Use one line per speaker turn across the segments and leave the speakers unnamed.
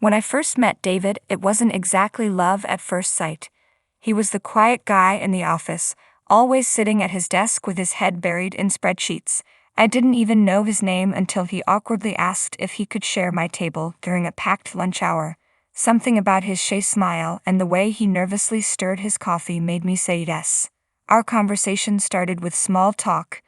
When I first met David, it wasn't exactly love at first sight. He was the quiet guy in the office, always sitting at his desk with his head buried in spreadsheets. I didn't even know his name until he awkwardly asked if he could share my table during a packed lunch hour. Something about his shy smile and the way he nervously stirred his coffee made me say yes. Our conversation started with small talk,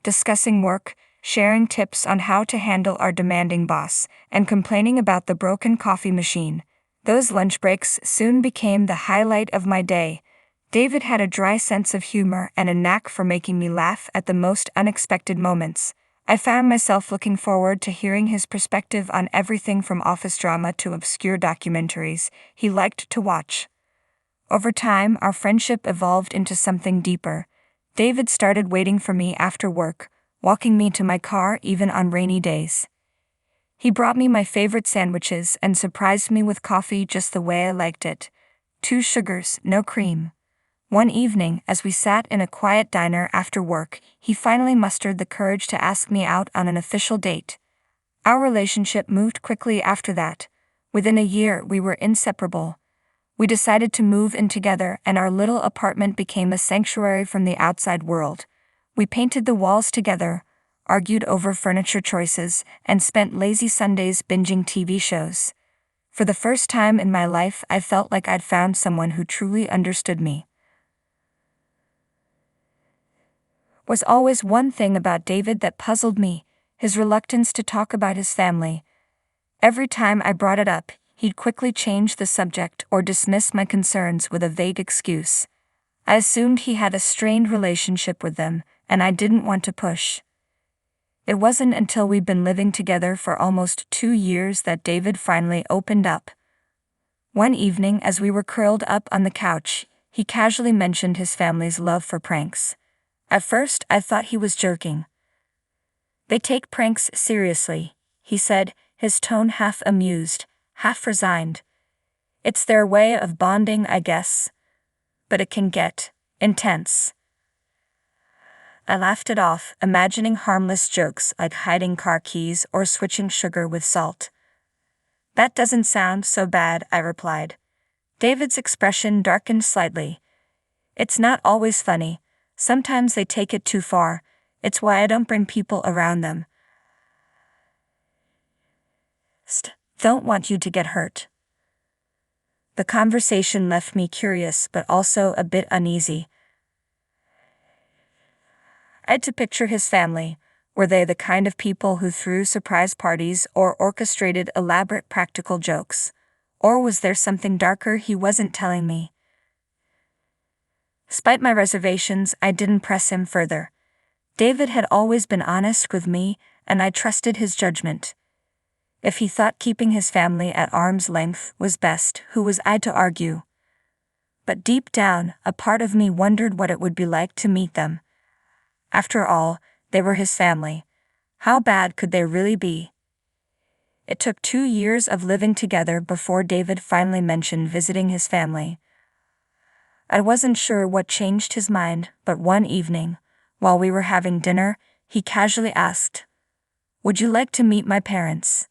discussing work, sharing tips on how to handle our demanding boss, and complaining about the broken coffee machine. Those lunch breaks soon became the highlight of my day. David had a dry sense of humor and a knack for making me laugh at the most unexpected moments. I found myself looking forward to hearing his perspective on everything from office drama to obscure documentaries he liked to watch. Over time, our friendship evolved into something deeper. David started waiting for me after work, walking me to my car even on rainy days. He brought me my favorite sandwiches and surprised me with coffee just the way I liked it. 2 sugars, no cream. One evening, as we sat in a quiet diner after work, he finally mustered the courage to ask me out on an official date. Our relationship moved quickly after that. Within a year, we were inseparable. We decided to move in together, and our little apartment became a sanctuary from the outside world. We painted the walls together, argued over furniture choices, and spent lazy Sundays binging TV shows. For the first time in my life, I felt like I'd found someone who truly understood me. Was always one thing about David that puzzled me, his reluctance to talk about his family. Every time I brought it up, he'd quickly change the subject or dismiss my concerns with a vague excuse. I assumed he had a strained relationship with them, and I didn't want to push. It wasn't until we'd been living together for almost 2 years that David finally opened up. One evening, as we were curled up on the couch, he casually mentioned his family's love for pranks. At first, I thought he was joking. "They take pranks seriously," he said, his tone half amused, half resigned. "It's their way of bonding, I guess. But it can get intense." I laughed it off, imagining harmless jokes like hiding car keys or switching sugar with salt. "That doesn't sound so bad," I replied. David's expression darkened slightly. "It's not always funny. Sometimes they take it too far. It's why I don't bring people around them. Don't want you to get hurt." The conversation left me curious but also a bit uneasy. I had to picture his family. Were they the kind of people who threw surprise parties or orchestrated elaborate practical jokes? Or was there something darker he wasn't telling me? Despite my reservations, I didn't press him further. David had always been honest with me, and I trusted his judgment. If he thought keeping his family at arm's length was best, who was I to argue? But deep down, a part of me wondered what it would be like to meet them. After all, they were his family. How bad could they really be? It took 2 years of living together before David finally mentioned visiting his family. I wasn't sure what changed his mind, but one evening, while we were having dinner, he casually asked, "Would you like to meet my parents?"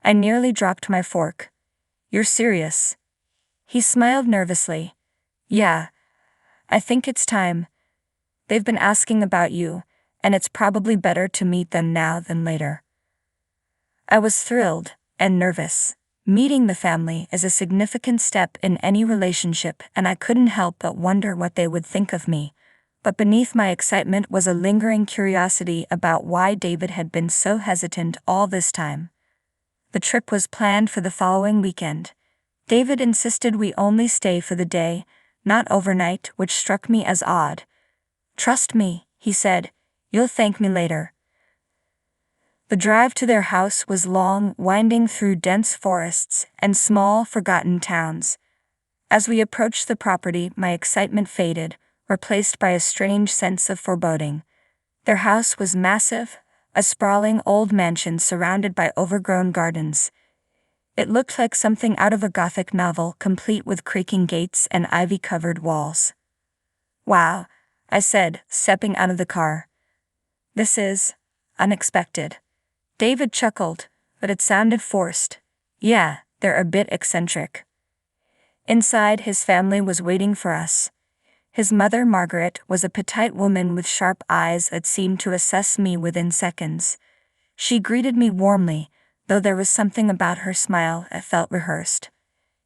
I nearly dropped my fork. "You're serious?" He smiled nervously. "Yeah, I think it's time. They've been asking about you, and it's probably better to meet them now than later." I was thrilled and nervous. Meeting the family is a significant step in any relationship, and I couldn't help but wonder what they would think of me. But beneath my excitement was a lingering curiosity about why David had been so hesitant all this time. The trip was planned for the following weekend. David insisted we only stay for the day, not overnight, which struck me as odd. "Trust me," he said, "you'll thank me later." The drive to their house was long, winding through dense forests and small, forgotten towns. As we approached the property, my excitement faded, replaced by a strange sense of foreboding. Their house was massive, a sprawling old mansion surrounded by overgrown gardens. It looked like something out of a Gothic novel, complete with creaking gates and ivy-covered walls. "Wow," I said, stepping out of the car. "This is unexpected." David chuckled, but it sounded forced. Yeah, they're a bit eccentric. Inside, his family was waiting for us. His mother, Margaret, was a petite woman with sharp eyes that seemed to assess me within seconds. She greeted me warmly, though there was something about her smile that felt rehearsed.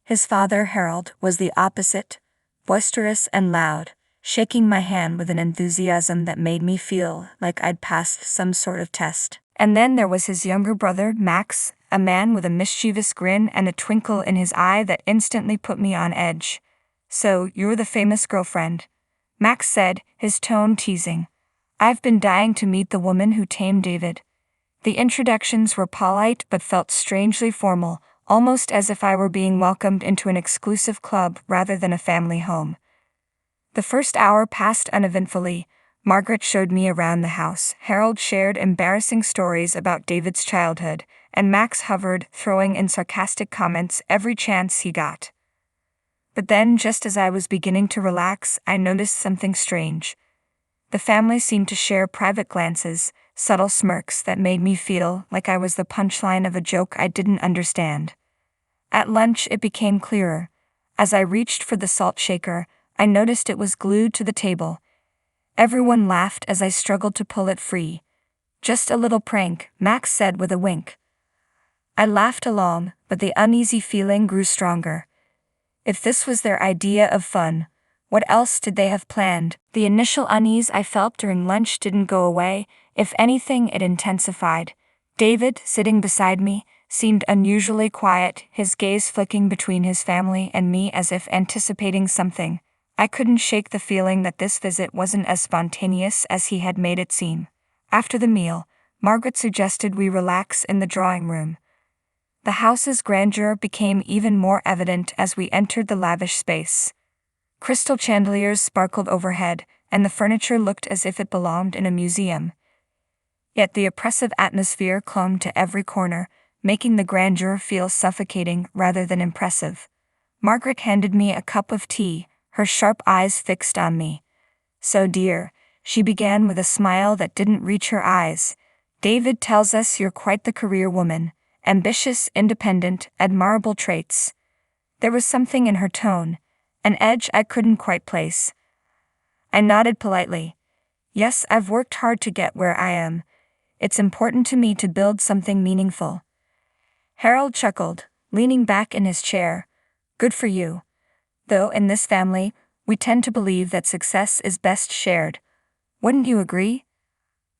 His father, Harold, was the opposite, boisterous and loud, shaking my hand with an enthusiasm that made me feel like I'd passed some sort of test. And then there was his younger brother, Max, a man with a mischievous grin and a twinkle in his eye that instantly put me on edge. "So, you're the famous girlfriend," Max said, his tone teasing. "I've been dying to meet the woman who tamed David." The introductions were polite but felt strangely formal, almost as if I were being welcomed into an exclusive club rather than a family home. The first hour passed uneventfully. Margaret showed me around the house, Harold shared embarrassing stories about David's childhood, and Max hovered, throwing in sarcastic comments every chance he got. But then, just as I was beginning to relax, I noticed something strange. The family seemed to share private glances, subtle smirks that made me feel like I was the punchline of a joke I didn't understand. At lunch, it became clearer. As I reached for the salt shaker, I noticed it was glued to the table. Everyone laughed as I struggled to pull it free. "Just a little prank," Max said with a wink. I laughed along, but the uneasy feeling grew stronger. If this was their idea of fun, what else did they have planned? The initial unease I felt during lunch didn't go away. If anything, it intensified. David, sitting beside me, seemed unusually quiet, his gaze flicking between his family and me as if anticipating something. I couldn't shake the feeling that this visit wasn't as spontaneous as he had made it seem. After the meal, Margaret suggested we relax in the drawing room. The house's grandeur became even more evident as we entered the lavish space. Crystal chandeliers sparkled overhead, and the furniture looked as if it belonged in a museum. Yet the oppressive atmosphere clung to every corner, making the grandeur feel suffocating rather than impressive. Margaret handed me a cup of tea, her sharp eyes fixed on me. "So dear," she began with a smile that didn't reach her eyes, "David tells us you're quite the career woman. Ambitious, independent, admirable traits." There was something in her tone, an edge I couldn't quite place. I nodded politely. "Yes, I've worked hard to get where I am. It's important to me to build something meaningful." Harold chuckled, leaning back in his chair. "Good for you. Though in this family, we tend to believe that success is best shared. Wouldn't you agree?"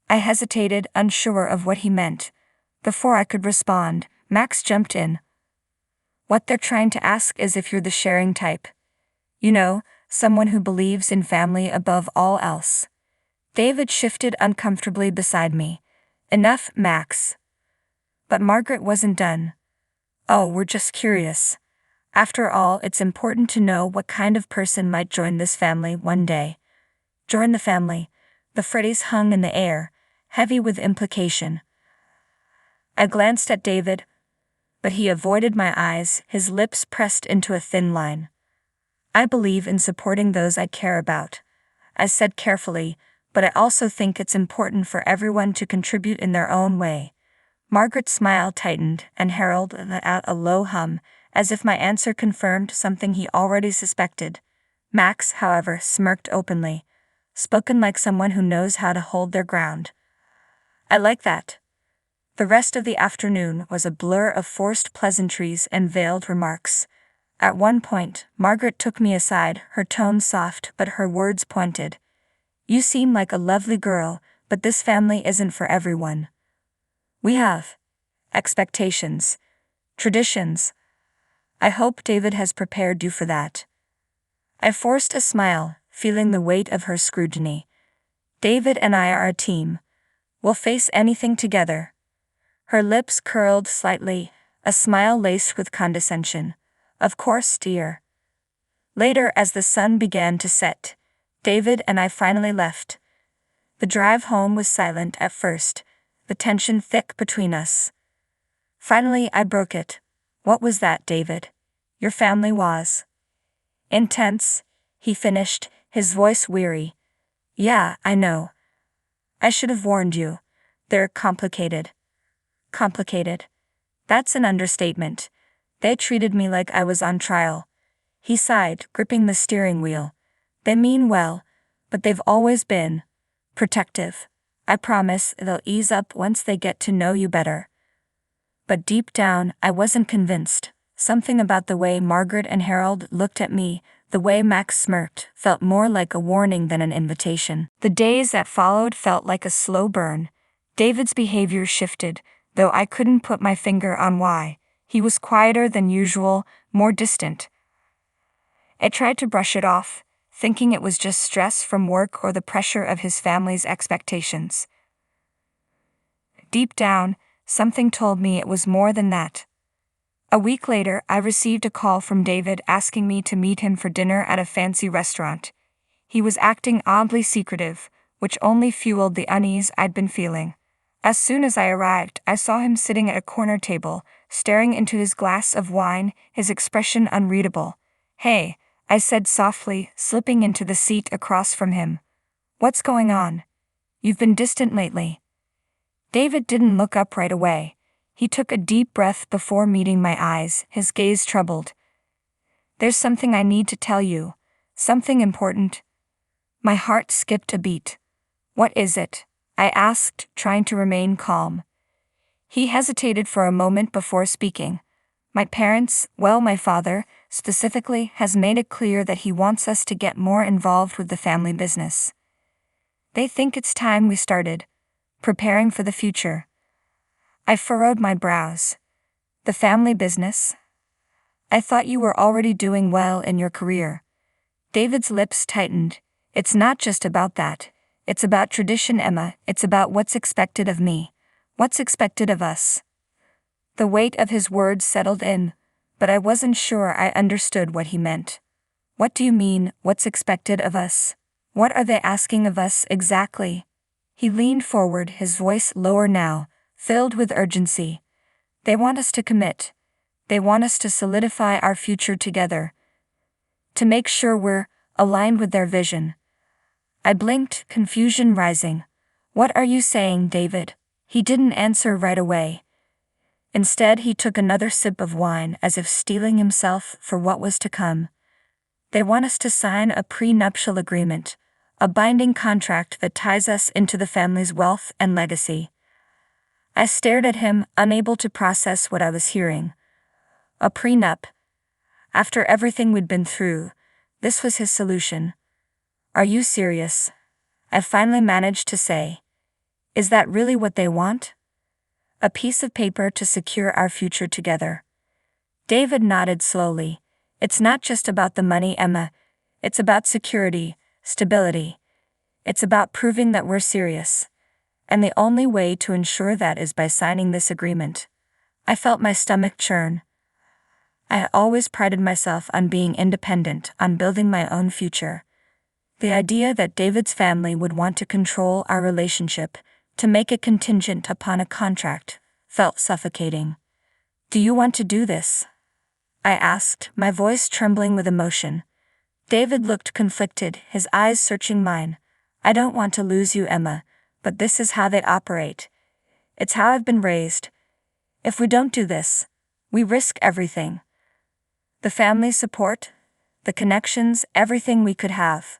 I hesitated, unsure of what he meant. Before I could respond, Max jumped in. "What they're trying to ask is if you're the sharing type. You know, someone who believes in family above all else." David shifted uncomfortably beside me. "Enough, Max." But Margaret wasn't done. "Oh, we're just curious. After all, it's important to know what kind of person might join this family one day." Join the family. The phrase hung in the air, heavy with implication. I glanced at David, but he avoided my eyes, his lips pressed into a thin line. "I believe in supporting those I care about," I said carefully, "but I also think it's important for everyone to contribute in their own way." Margaret's smile tightened, and Harold let out a low hum, as if my answer confirmed something he already suspected. Max, however, smirked openly. Spoken like someone who knows how to hold their ground. I like that. The rest of the afternoon was a blur of forced pleasantries and veiled remarks. At one point, Margaret took me aside, her tone soft but her words pointed. "You seem like a lovely girl, but this family isn't for everyone. We have expectations, traditions. I hope David has prepared you for that." I forced a smile, feeling the weight of her scrutiny. "David and I are a team. We'll face anything together." Her lips curled slightly, a smile laced with condescension. "Of course, dear." Later, as the sun began to set, David and I finally left. The drive home was silent at first, the tension thick between us. Finally, I broke it. "What was that, David? Your family was intense," he finished, his voice weary. "Yeah, I know. I should have warned you. They're complicated." Complicated. That's an understatement. They treated me like I was on trial. He sighed, gripping the steering wheel. They mean well, but they've always been protective. I promise they'll ease up once they get to know you better. But deep down, I wasn't convinced. Something about the way Margaret and Harold looked at me, the way Max smirked, felt more like a warning than an invitation. The days that followed felt like a slow burn. David's behavior shifted, though I couldn't put my finger on why. He was quieter than usual, more distant. I tried to brush it off, thinking it was just stress from work or the pressure of his family's expectations. Deep down, something told me it was more than that. A week later, I received a call from David asking me to meet him for dinner at a fancy restaurant. He was acting oddly secretive, which only fueled the unease I'd been feeling. As soon as I arrived, I saw him sitting at a corner table, staring into his glass of wine, his expression unreadable. "Hey," I said softly, slipping into the seat across from him. "What's going on? You've been distant lately." David didn't look up right away. He took a deep breath before meeting my eyes, his gaze troubled. "There's something I need to tell you. Something important." My heart skipped a beat. "What is it?" I asked, trying to remain calm. He hesitated for a moment before speaking. My father, specifically, has made it clear that he wants us to get more involved with the family business. They think it's time we started preparing for the future. I furrowed my brows. The family business? I thought you were already doing well in your career. David's lips tightened. It's not just about that. It's about tradition, Emma. It's about what's expected of me. What's expected of us. The weight of his words settled in, but I wasn't sure I understood what he meant. What do you mean, what's expected of us? What are they asking of us exactly? He leaned forward, his voice lower now, filled with urgency. They want us to commit. They want us to solidify our future together. To make sure we're aligned with their vision. I blinked, confusion rising. What are you saying, David? He didn't answer right away. Instead, he took another sip of wine as if steeling himself for what was to come. They want us to sign a prenuptial agreement, a binding contract that ties us into the family's wealth and legacy. I stared at him, unable to process what I was hearing. A prenup. After everything we'd been through, this was his solution. Are you serious? I finally managed to say. Is that really what they want? A piece of paper to secure our future together. David nodded slowly. It's not just about the money, Emma. It's about security, stability. It's about proving that we're serious. And the only way to ensure that is by signing this agreement. I felt my stomach churn. I had always prided myself on being independent, on building my own future. The idea that David's family would want to control our relationship, to make it contingent upon a contract, felt suffocating. Do you want to do this? I asked, my voice trembling with emotion. David looked conflicted, his eyes searching mine. I don't want to lose you, Emma, but this is how they operate. It's how I've been raised. If we don't do this, we risk everything. The family support, the connections, everything we could have.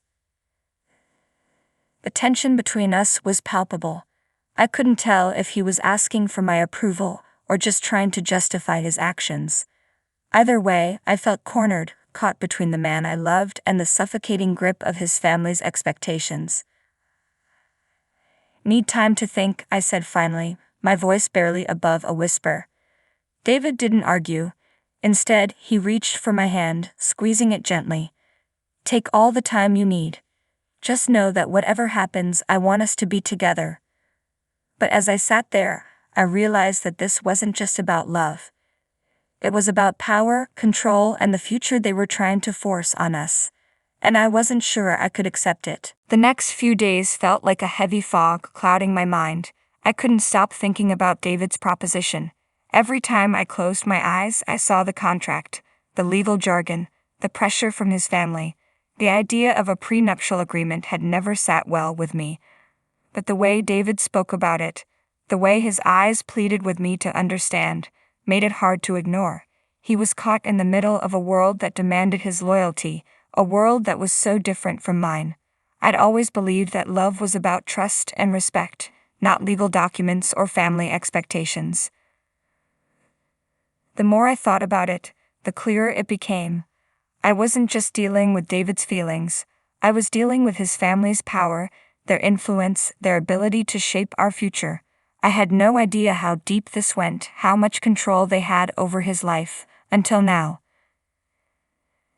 The tension between us was palpable. I couldn't tell if he was asking for my approval or just trying to justify his actions. Either way, I felt cornered, caught between the man I loved and the suffocating grip of his family's expectations. Need time to think, I said finally, my voice barely above a whisper. David didn't argue. Instead, he reached for my hand, squeezing it gently. Take all the time you need. Just know that whatever happens, I want us to be together. But as I sat there, I realized that this wasn't just about love. It was about power, control, and the future they were trying to force on us. And I wasn't sure I could accept it. The next few days felt like a heavy fog clouding my mind. I couldn't stop thinking about David's proposition. Every time I closed my eyes, I saw the contract, the legal jargon, the pressure from his family. The idea of a prenuptial agreement had never sat well with me. But the way David spoke about it, the way his eyes pleaded with me to understand, made it hard to ignore. He was caught in the middle of a world that demanded his loyalty, a world that was so different from mine. I'd always believed that love was about trust and respect, not legal documents or family expectations. The more I thought about it, the clearer it became. I wasn't just dealing with David's feelings, I was dealing with his family's power, their influence, their ability to shape our future. I had no idea how deep this went, how much control they had over his life, until now.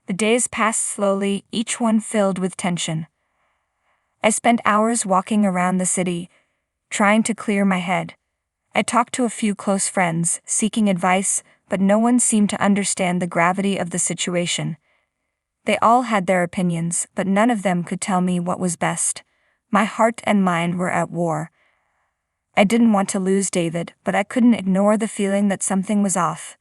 The days passed slowly, each one filled with tension. I spent hours walking around the city, trying to clear my head. I talked to a few close friends, seeking advice, but no one seemed to understand the gravity of the situation. They all had their opinions, but none of them could tell me what was best. My heart and mind were at war. I didn't want to lose David, but I couldn't ignore the feeling that something was off.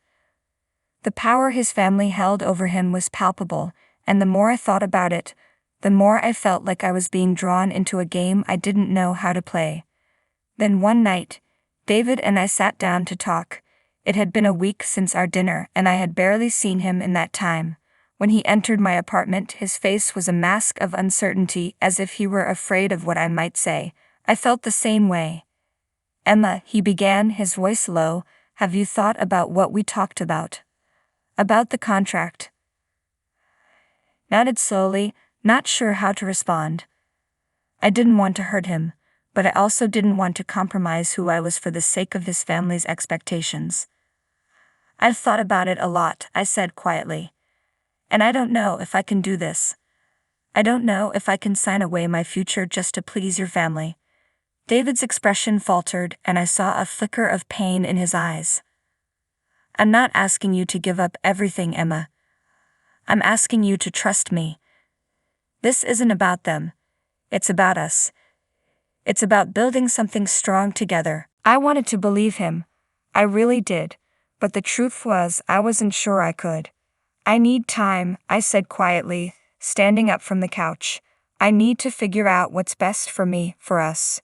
The power his family held over him was palpable, and the more I thought about it, the more I felt like I was being drawn into a game I didn't know how to play. Then one night, David and I sat down to talk. It had been a week since our dinner, and I had barely seen him in that time. When he entered my apartment, his face was a mask of uncertainty, as if he were afraid of what I might say. I felt the same way. "Emma," he began, his voice low, "have you thought about what we talked about? About the contract?" Nodded slowly, not sure how to respond. I didn't want to hurt him, but I also didn't want to compromise who I was for the sake of his family's expectations. "I've thought about it a lot," I said quietly. "And I don't know if I can do this. I don't know if I can sign away my future just to please your family." David's expression faltered, and I saw a flicker of pain in his eyes. "I'm not asking you to give up everything, Emma. I'm asking you to trust me. This isn't about them. It's about us. It's about building something strong together." I wanted to believe him. I really did. But the truth was, I wasn't sure I could. "I need time," I said quietly, standing up from the couch. "I need to figure out what's best for me, for us."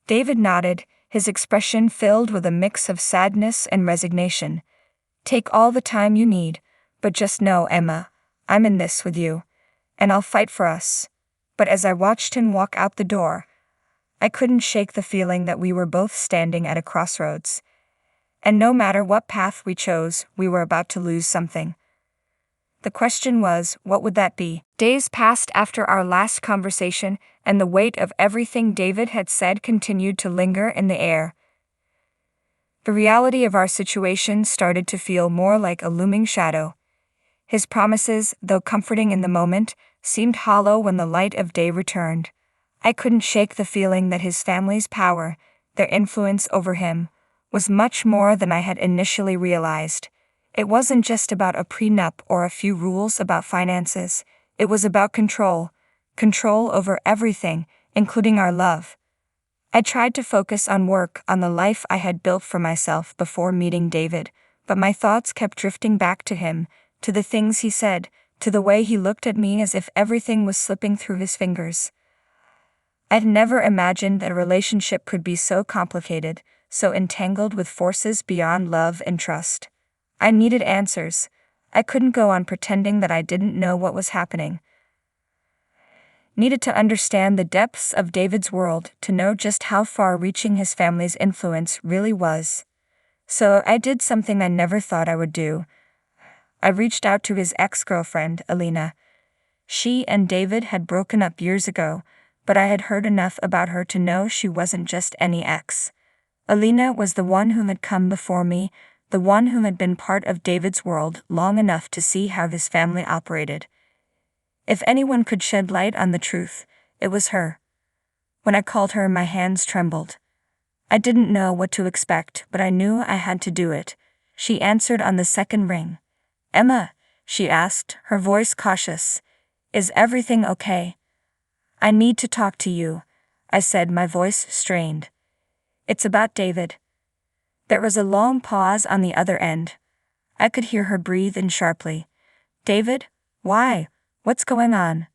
David nodded, his expression filled with a mix of sadness and resignation. "Take all the time you need, but just know, Emma, I'm in this with you. And I'll fight for us." But as I watched him walk out the door, I couldn't shake the feeling that we were both standing at a crossroads. And no matter what path we chose, we were about to lose something. The question was, what would that be? Days passed after our last conversation, and the weight of everything David had said continued to linger in the air. The reality of our situation started to feel more like a looming shadow. His promises, though comforting in the moment, seemed hollow when the light of day returned. I couldn't shake the feeling that his family's power, their influence over him, was much more than I had initially realized. It wasn't just about a prenup or a few rules about finances. It was about control over everything, including our love. I tried to focus on work, on the life I had built for myself before meeting David, but my thoughts kept drifting back to him, to the things he said, to the way he looked at me as if everything was slipping through his fingers. I'd never imagined that a relationship could be so complicated, so entangled with forces beyond love and trust. I needed answers. I couldn't go on pretending that I didn't know what was happening. Needed to understand the depths of David's world, to know just how far-reaching his family's influence really was. So I did something I never thought I would do. I reached out to his ex-girlfriend, Alina. She and David had broken up years ago, but I had heard enough about her to know she wasn't just any ex. Alina was the one whom had come before me, the one whom had been part of David's world long enough to see how his family operated. If anyone could shed light on the truth, it was her. When I called her, my hands trembled. I didn't know what to expect, but I knew I had to do it. She answered on the second ring. "Emma," she asked, her voice cautious, "is everything okay?" "I need to talk to you," I said, my voice strained. "It's about David." There was a long pause on the other end. I could hear her breathe in sharply. "David? Why? What's going on?"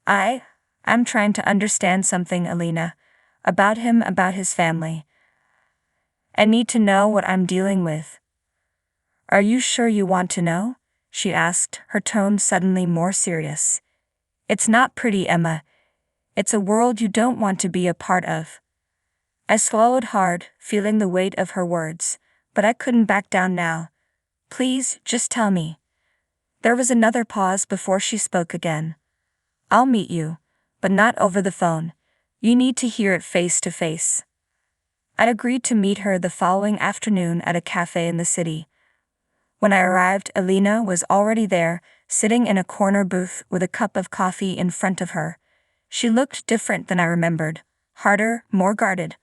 I'm trying to understand something, Alina. About him, about his family. I need to know what I'm dealing with." Are you sure you want to know? She asked, her tone suddenly more serious. It's not pretty, Emma. It's a world you don't want to be a part of. I swallowed hard, feeling the weight of her words, but I couldn't back down now. Please, just tell me. There was another pause before she spoke again. I'll meet you, but not over the phone. You need to hear it face to face. I agreed to meet her the following afternoon at a cafe in the city. When I arrived, Alina was already there, sitting in a corner booth with a cup of coffee in front of her. She looked different than I remembered, harder, more guarded.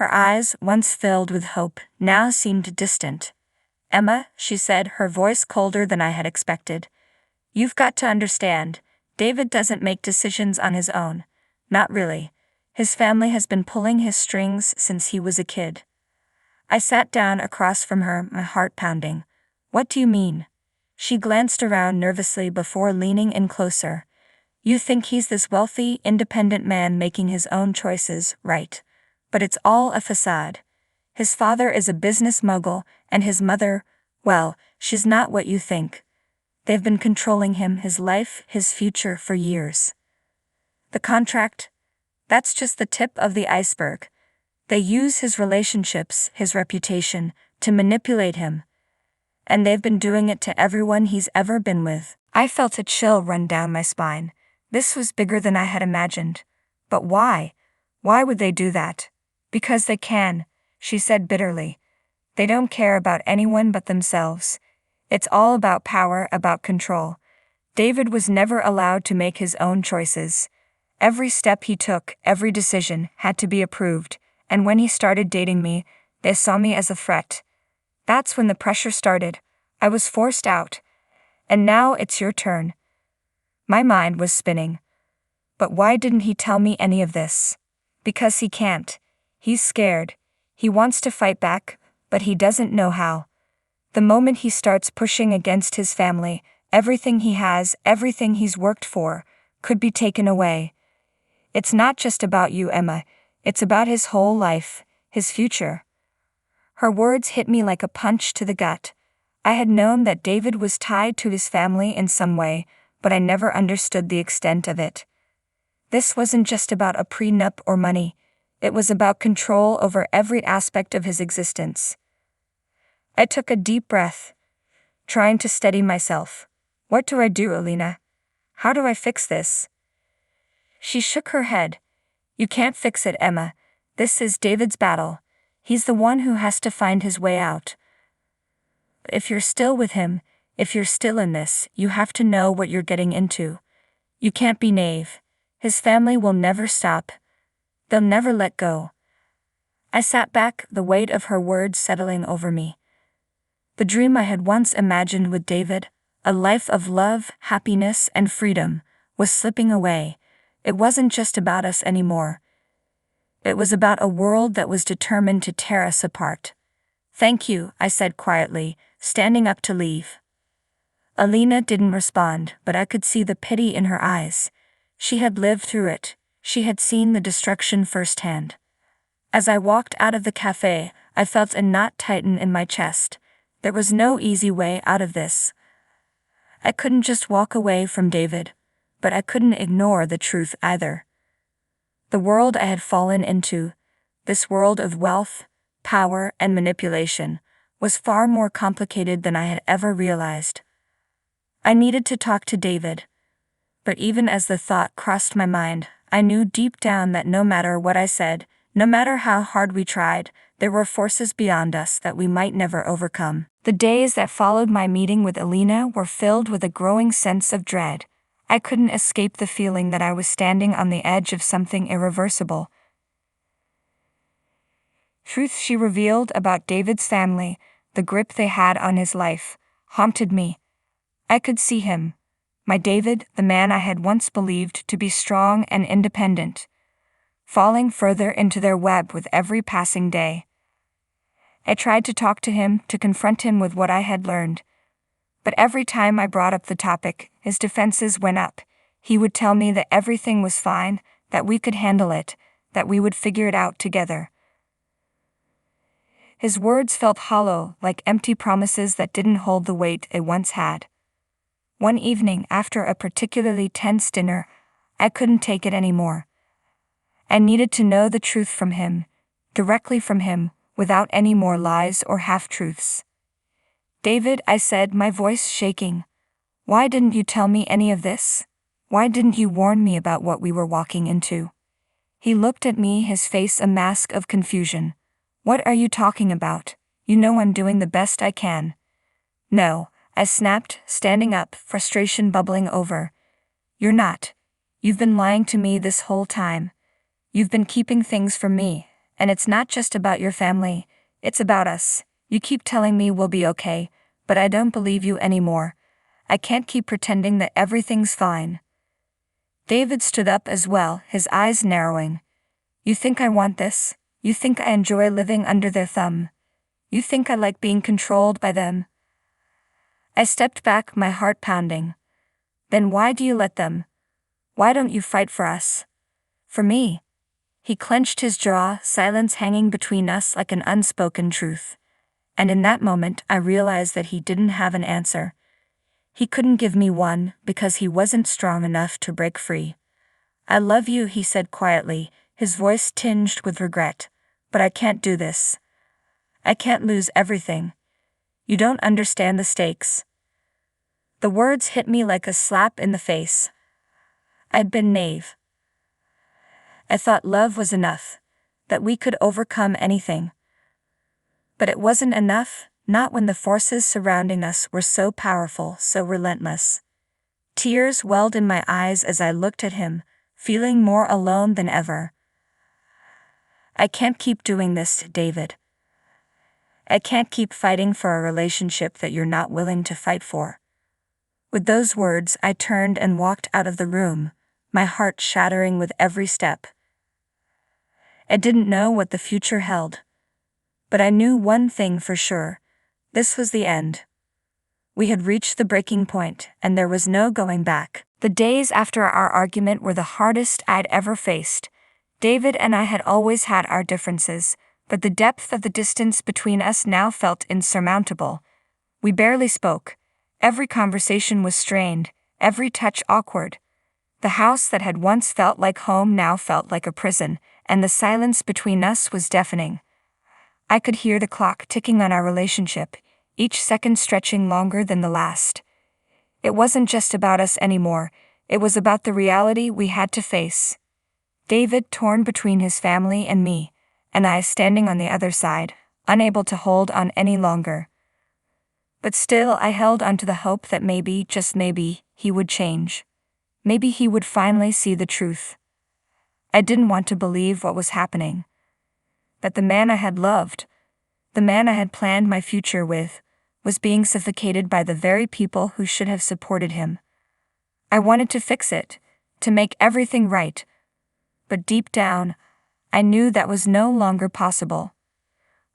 Her eyes, once filled with hope, now seemed distant. Emma, she said, her voice colder than I had expected. You've got to understand, David doesn't make decisions on his own. Not really. His family has been pulling his strings since he was a kid. I sat down across from her, my heart pounding. What do you mean? She glanced around nervously before leaning in closer. You think he's this wealthy, independent man making his own choices, right? But it's all a facade. His father is a business mogul, and his mother, well, she's not what you think. They've been controlling him, his life, his future for years. The contract? That's just the tip of the iceberg. They use his relationships, his reputation, to manipulate him. And they've been doing it to everyone he's ever been with. I felt a chill run down my spine. This was bigger than I had imagined. But why? Why would they do that? Because they can, she said bitterly. They don't care about anyone but themselves. It's all about power, about control. David was never allowed to make his own choices. Every step he took, every decision, had to be approved, and when he started dating me, they saw me as a threat. That's when the pressure started. I was forced out. And now it's your turn. My mind was spinning. But why didn't he tell me any of this? Because he can't. He's scared. He wants to fight back, but he doesn't know how. The moment he starts pushing against his family, everything he has, everything he's worked for, could be taken away. It's not just about you, Emma. It's about his whole life, his future. Her words hit me like a punch to the gut. I had known that David was tied to his family in some way, but I never understood the extent of it. This wasn't just about a prenup or money. It was about control over every aspect of his existence. I took a deep breath, trying to steady myself. What do I do, Alina? How do I fix this? She shook her head. You can't fix it, Emma. This is David's battle. He's the one who has to find his way out. If you're still with him, if you're still in this, you have to know what you're getting into. You can't be naive. His family will never stop. They'll never let go. I sat back, the weight of her words settling over me. The dream I had once imagined with David, a life of love, happiness, and freedom, was slipping away. It wasn't just about us anymore. It was about a world that was determined to tear us apart. Thank you, I said quietly, standing up to leave. Alina didn't respond, but I could see the pity in her eyes. She had lived through it. She had seen the destruction firsthand. As I walked out of the cafe, I felt a knot tighten in my chest. There was no easy way out of this. I couldn't just walk away from David, but I couldn't ignore the truth either. The world I had fallen into, this world of wealth, power, and manipulation, was far more complicated than I had ever realized. I needed to talk to David. But even as the thought crossed my mind, I knew deep down that no matter what I said, no matter how hard we tried, there were forces beyond us that we might never overcome. The days that followed my meeting with Alina were filled with a growing sense of dread. I couldn't escape the feeling that I was standing on the edge of something irreversible. Truth she revealed about David's family, the grip they had on his life, haunted me. I could see him, my David, the man I had once believed to be strong and independent, falling further into their web with every passing day. I tried to talk to him, to confront him with what I had learned. But every time I brought up the topic, his defenses went up. He would tell me that everything was fine, that we could handle it, that we would figure it out together. His words felt hollow, like empty promises that didn't hold the weight they once had. One evening, after a particularly tense dinner, I couldn't take it anymore. I needed to know the truth from him, directly from him, without any more lies or half-truths. "David," I said, my voice shaking, "why didn't you tell me any of this? Why didn't you warn me about what we were walking into?" He looked at me, his face a mask of confusion. "What are you talking about? You know I'm doing the best I can." "No," I snapped, standing up, frustration bubbling over. "You're not. You've been lying to me this whole time. You've been keeping things from me, and it's not just about your family, it's about us. You keep telling me we'll be okay, but I don't believe you anymore. I can't keep pretending that everything's fine." David stood up as well, his eyes narrowing. "You think I want this? You think I enjoy living under their thumb? You think I like being controlled by them?" I stepped back, my heart pounding. "Then why do you let them? Why don't you fight for us? For me?" He clenched his jaw, silence hanging between us like an unspoken truth. And in that moment I realized that he didn't have an answer. He couldn't give me one, because he wasn't strong enough to break free. "I love you," he said quietly, his voice tinged with regret. "But I can't do this. I can't lose everything. You don't understand the stakes." The words hit me like a slap in the face. I'd been naive. I thought love was enough, that we could overcome anything. But it wasn't enough, not when the forces surrounding us were so powerful, so relentless. Tears welled in my eyes as I looked at him, feeling more alone than ever. "I can't keep doing this, David. I can't keep fighting for a relationship that you're not willing to fight for." With those words, I turned and walked out of the room, my heart shattering with every step. I didn't know what the future held. But I knew one thing for sure. This was the end. We had reached the breaking point, and there was no going back. The days after our argument were the hardest I'd ever faced. David and I had always had our differences, but the depth of the distance between us now felt insurmountable. We barely spoke. Every conversation was strained, every touch awkward. The house that had once felt like home now felt like a prison, and the silence between us was deafening. I could hear the clock ticking on our relationship, each second stretching longer than the last. It wasn't just about us anymore, it was about the reality we had to face. David torn between his family and me, and I standing on the other side, unable to hold on any longer. But still I held onto the hope that maybe, just maybe, he would change. Maybe he would finally see the truth. I didn't want to believe what was happening. That the man I had loved, the man I had planned my future with, was being suffocated by the very people who should have supported him. I wanted to fix it, to make everything right. But deep down, I knew that was no longer possible.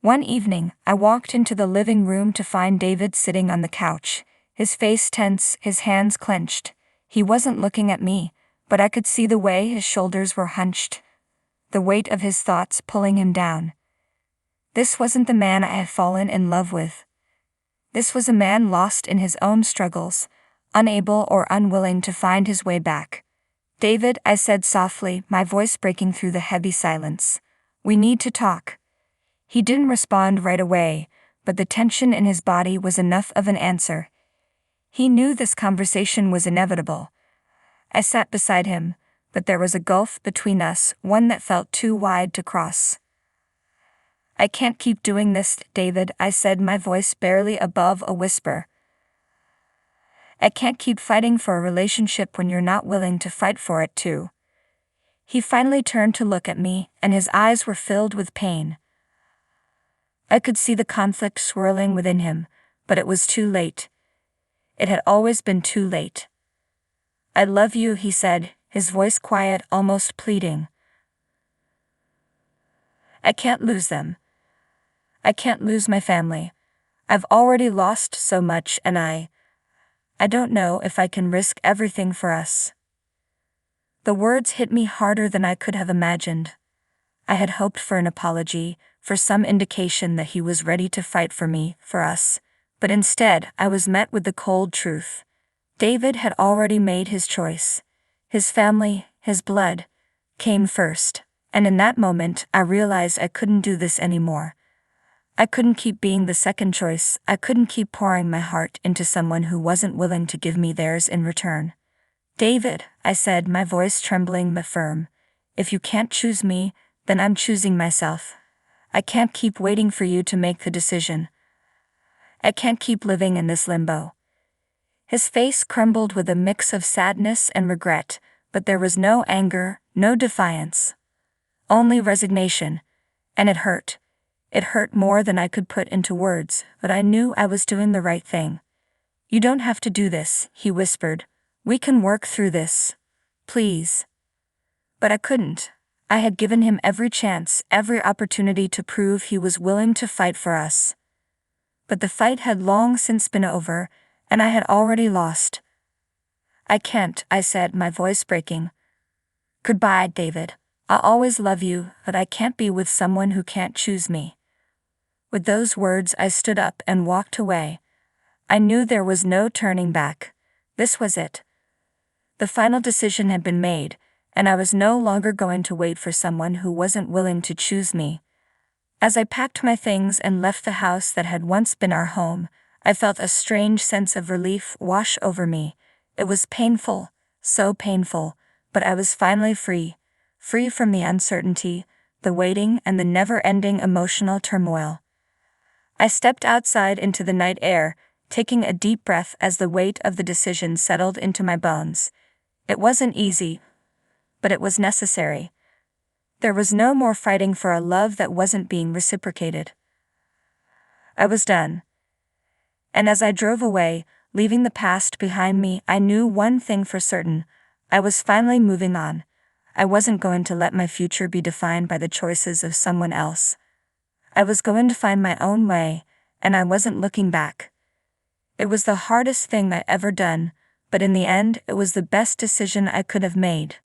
One evening, I walked into the living room to find David sitting on the couch, his face tense, his hands clenched. He wasn't looking at me, but I could see the way his shoulders were hunched, the weight of his thoughts pulling him down. This wasn't the man I had fallen in love with. This was a man lost in his own struggles, unable or unwilling to find his way back. "David," I said softly, my voice breaking through the heavy silence. "We need to talk." He didn't respond right away, but the tension in his body was enough of an answer. He knew this conversation was inevitable. I sat beside him, but there was a gulf between us, one that felt too wide to cross. "I can't keep doing this, David," I said, my voice barely above a whisper. "I can't keep fighting for a relationship when you're not willing to fight for it too." He finally turned to look at me, and his eyes were filled with pain. I could see the conflict swirling within him, but it was too late. It had always been too late. "I love you," he said, his voice quiet, almost pleading. "I can't lose them. I can't lose my family. I've already lost so much, and I don't know if I can risk everything for us." The words hit me harder than I could have imagined. I had hoped for an apology, for some indication that he was ready to fight for me, for us. But instead, I was met with the cold truth. David had already made his choice. His family, his blood, came first. And in that moment, I realized I couldn't do this anymore. I couldn't keep being the second choice. I couldn't keep pouring my heart into someone who wasn't willing to give me theirs in return. David, I said, my voice trembling but firm, if you can't choose me, then I'm choosing myself. I can't keep waiting for you to make the decision. I can't keep living in this limbo. His face crumbled with a mix of sadness and regret, but there was no anger, no defiance. Only resignation. And it hurt. It hurt more than I could put into words, but I knew I was doing the right thing. You don't have to do this, he whispered. We can work through this. Please. But I couldn't. I had given him every chance, every opportunity to prove he was willing to fight for us. But the fight had long since been over, and I had already lost. I can't, I said, my voice breaking. Goodbye, David. I'll always love you, but I can't be with someone who can't choose me. With those words, I stood up and walked away. I knew there was no turning back. This was it. The final decision had been made, and I was no longer going to wait for someone who wasn't willing to choose me. As I packed my things and left the house that had once been our home, I felt a strange sense of relief wash over me. It was painful, so painful, but I was finally free. Free from the uncertainty, the waiting, and the never-ending emotional turmoil. I stepped outside into the night air, taking a deep breath as the weight of the decision settled into my bones. It wasn't easy, but it was necessary. There was no more fighting for a love that wasn't being reciprocated. I was done. And as I drove away, leaving the past behind me, I knew one thing for certain. I was finally moving on. I wasn't going to let my future be defined by the choices of someone else. I was going to find my own way, and I wasn't looking back. It was the hardest thing I ever done, but in the end, it was the best decision I could have made.